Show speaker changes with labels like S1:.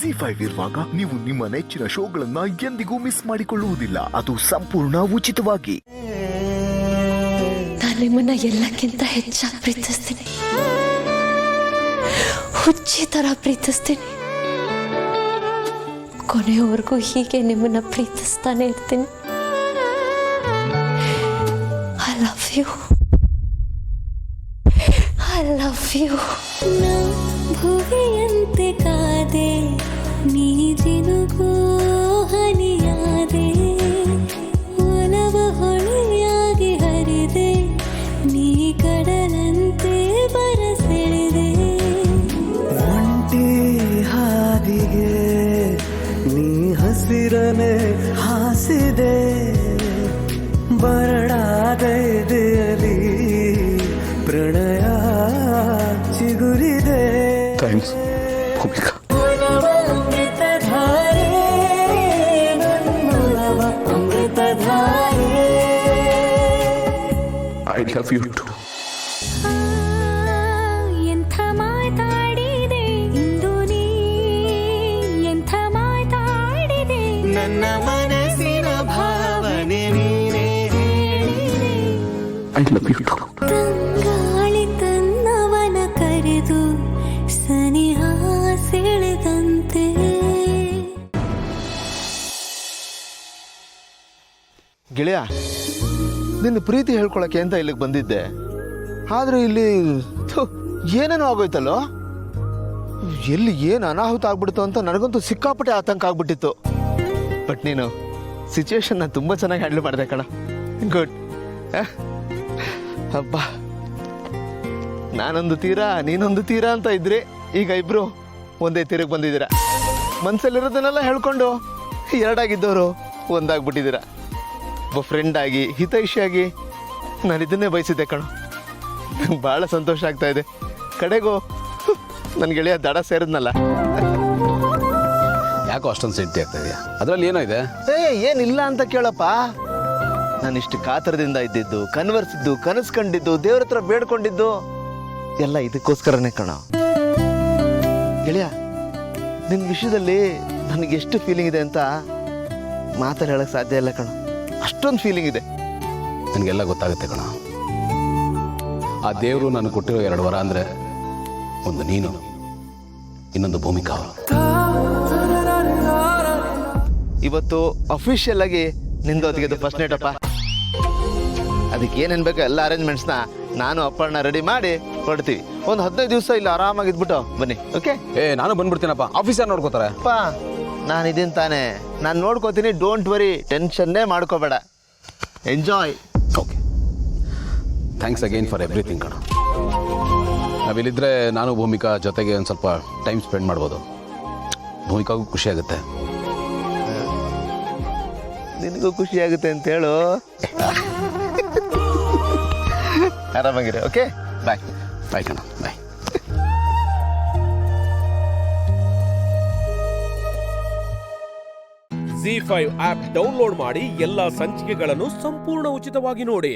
S1: ZEE5 ಇರುವಾಗ ನೀವು ನಿಮ್ಮ ನೆಚ್ಚಿನ ಶೋಗಳನ್ನ ಎಂದಿಗೂ ಮಿಸ್ ಮಾಡಿಕೊಳ್ಳುವುದಿಲ್ಲ. ಅದು ಸಂಪೂರ್ಣ ಉಚಿತವಾಗಿ.
S2: ನಾನು ನಿಮ್ಮನ್ನ ಎಲ್ಲಕ್ಕಿಂತ ಹೆಚ್ಚಾಗಿ ಪ್ರೀತಿಸ್ತೀನಿ, ಹುಚ್ಚಿ ತರ ಪ್ರೀತಿಸ್ತೀನಿ. ಕೊನೆಯವರೆಗೂ ಹೀಗೆ ನಿಮ್ಮನ್ನ ಪ್ರೀತಿಸ್ತಾನೆ ಇರ್ತೀನಿ. I love you, I love you. ಭುವಿಯಂತೆ ಕಾದೆ ನೀ ಜಿನುಗೋ ಹನಿಯಾದೆ, ಒಲವ ಹೊಳೆಯಾಗಿ ಹರಿದೆ ನೀ ಕಡಲಂತೆ ಬರಸೆಳೆದೆ.
S3: ಒಂಟಿ ಹಾದಿಗೆ ನೀ ಹಸಿರನೆ ಹಾಸಿದೆ, ಬರಡಾದೆಯಲ್ಲಿ ಪ್ರಣಯ ಚಿಗುರಿದೆ.
S4: Thanks Bhumika. I love you too.
S2: ಎಂಥ ಮಾತಾಡಿದೆ ಇಂದು ನೀ, ಎಂಥ ಮಾತಾಡಿದೆ.
S3: ನನ್ನ ಮನಸ್ಸಿನ ಭಾವನೆ ನೀನೇ ಹೇಳಿದೆ.
S4: I love you too.
S2: ತಂಗಾಳಿ ತನ್ನವನ ಕರೆದು ಸನಿಹ ಸೆಳೆದಂತೆ.
S5: ಗೆಳೆಯ, ನಿನ್ನ ಪ್ರೀತಿ ಹೇಳ್ಕೊಳಕ್ಕೆ ಅಂತ ಇಲ್ಲಿಗೆ ಬಂದಿದ್ದೆ. ಆದ್ರೆ ಇಲ್ಲಿ ಏನೇನೋ ಆಗೋಯ್ತಲ್ಲೋ. ಎಲ್ಲಿ ಏನು ಅನಾಹುತ ಆಗ್ಬಿಡ್ತು ಅಂತ ನನಗಂತೂ ಸಿಕ್ಕಾಪಟ್ಟೆ ಆತಂಕ ಆಗ್ಬಿಟ್ಟಿತ್ತು. ಬಟ್ ನೀನು ಸಿಚುವೇಶನ್ನ ತುಂಬ ಚೆನ್ನಾಗಿ ಹ್ಯಾಂಡಲ್ ಮಾಡಿದೆ ಕಣ. ಗುಡ್. ಹಬ್ಬ, ನಾನೊಂದು ತೀರ ನೀನೊಂದು ತೀರ ಅಂತ ಇದ್ರಿ. ಈಗ ಇಬ್ರು ಒಂದೇ ತೀರಕ್ಕೆ ಬಂದಿದ್ದೀರಾ. ಮನಸ್ಸಲ್ಲಿರೋದನ್ನೆಲ್ಲ ಹೇಳ್ಕೊಂಡು ಎರಡಾಗಿದ್ದವರು ಒಂದಾಗ್ಬಿಟ್ಟಿದ್ದೀರಾ. ಒಬ್ಬ ಫ್ರೆಂಡ್ ಆಗಿ, ಹಿತೈಷಿಯಾಗಿ ನಾನು ಇದನ್ನೇ ಬಯಸಿದ್ದೆ ಕಣೋ. ನಂಗೆ ಭಾಳ ಸಂತೋಷ ಆಗ್ತಾ ಇದೆ. ಕಡೆಗೂ ನನ್ನ ಗೆಳೆಯ ದಡ ಸೇರಿದ್ನಲ್ಲ.
S4: ಯಾಕೋ ಅಷ್ಟೊಂದು ಸಿಟ್ಟಿ ಆಗ್ತಾ ಇದೆಯಾ? ಅದರಲ್ಲಿ ಏನೋ ಇದೆ?
S5: ಏನಿಲ್ಲ ಅಂತ ಕೇಳಪ್ಪ. ನಾನು ಇಷ್ಟು ಕಾತರದಿಂದ ಇದ್ದಿದ್ದು, ಕನ್ವರ್ಸಿದ್ದು, ಕನಸು ಕಂಡಿದ್ದು, ದೇವ್ರ ಹತ್ರ ಬೇಡ್ಕೊಂಡಿದ್ದು ಎಲ್ಲ ಇದಕ್ಕೋಸ್ಕರನೇ ಕಣೋ. ಗೆಳೆಯ, ನಿನ್ನ ವಿಷಯದಲ್ಲಿ ನನಗೆ ಎಷ್ಟು ಫೀಲಿಂಗ್ ಇದೆ ಅಂತ ಮಾತಲ್ಲಿ ಹೇಳಕ್ಕೆ ಸಾಧ್ಯ ಇಲ್ಲ ಕಣೋ. ಅಷ್ಟೊಂದು ಫೀಲಿಂಗ್ ಇದೆ.
S4: ನನಗೆಲ್ಲ ಗೊತ್ತಾಗುತ್ತೆ ಕಣ. ಆ ದೇವರು ನಾನು ಕೊಟ್ಟಿರೋ 2 ವರ ಅಂದರೆ, ಒಂದು ನೀನು, ಇನ್ನೊಂದು ಭೂಮಿಕಾ.
S5: ಇವತ್ತು ಅಫಿಷಿಯಲ್ ಆಗಿ ನಿಂದೊತ್ತಿಗೆ ಫಸ್ಟ್ ನೈಟ್ ಅಪ್ಪ. ಅದಕ್ಕೆ ಏನೇನು ಬೇಕೋ ಎಲ್ಲ ಅರೇಂಜ್ಮೆಂಟ್ಸ್ನ ನಾನು ಅಪ್ಪಣ್ಣ ರೆಡಿ ಮಾಡಿ ಹೊರಡ್ತೀವಿ. ಒಂದು 15 ದಿವಸ ಇಲ್ಲಿ ಆರಾಮಾಗಿದ್ಬಿಟ್ಟು ಬನ್ನಿ. ಓಕೆ?
S4: ನಾನು ಬಂದ್ಬಿಡ್ತೀನಪ್ಪ. ಆಫೀಸರ್ ನೋಡ್ಕೋತಾರೆ.
S5: ಅಪ್ಪ, ನಾನು ಇದೀನಿ ತಾನೇ, ನಾನು ನೋಡ್ಕೋತೀನಿ. ಡೋಂಟ್ ವರಿ, ಟೆನ್ಷನ್ನೇ ಮಾಡ್ಕೋಬೇಡ. Enjoy.
S4: Okay, thanks again for everything ಕಣ. ನಾವಿಲ್ಲಿದ್ದರೆ ನಾನು ಭೂಮಿಕಾ ಜೊತೆಗೆ ಒಂದು ಸ್ವಲ್ಪ ಟೈಮ್ ಸ್ಪೆಂಡ್ ಮಾಡ್ಬೋದು. ಭೂಮಿಕಾಗೂ ಖುಷಿ ಆಗುತ್ತೆ,
S5: ನಿನಗೂ ಖುಷಿ ಆಗುತ್ತೆ ಅಂತ ಹೇಳು. ಆರಾಮಾಗಿರಿ. ಓಕೆ, ಬಾಯ್.
S4: ಬಾಯ್ ಕಣ, ಬಾಯ್.
S6: ZEE5 ಆಪ್ ಡೌನ್ಲೋಡ್ ಮಾಡಿ ಎಲ್ಲಾ ಸಂಚಿಕೆಗಳನ್ನು ಸಂಪೂರ್ಣ ಉಚಿತವಾಗಿ ನೋಡಿ.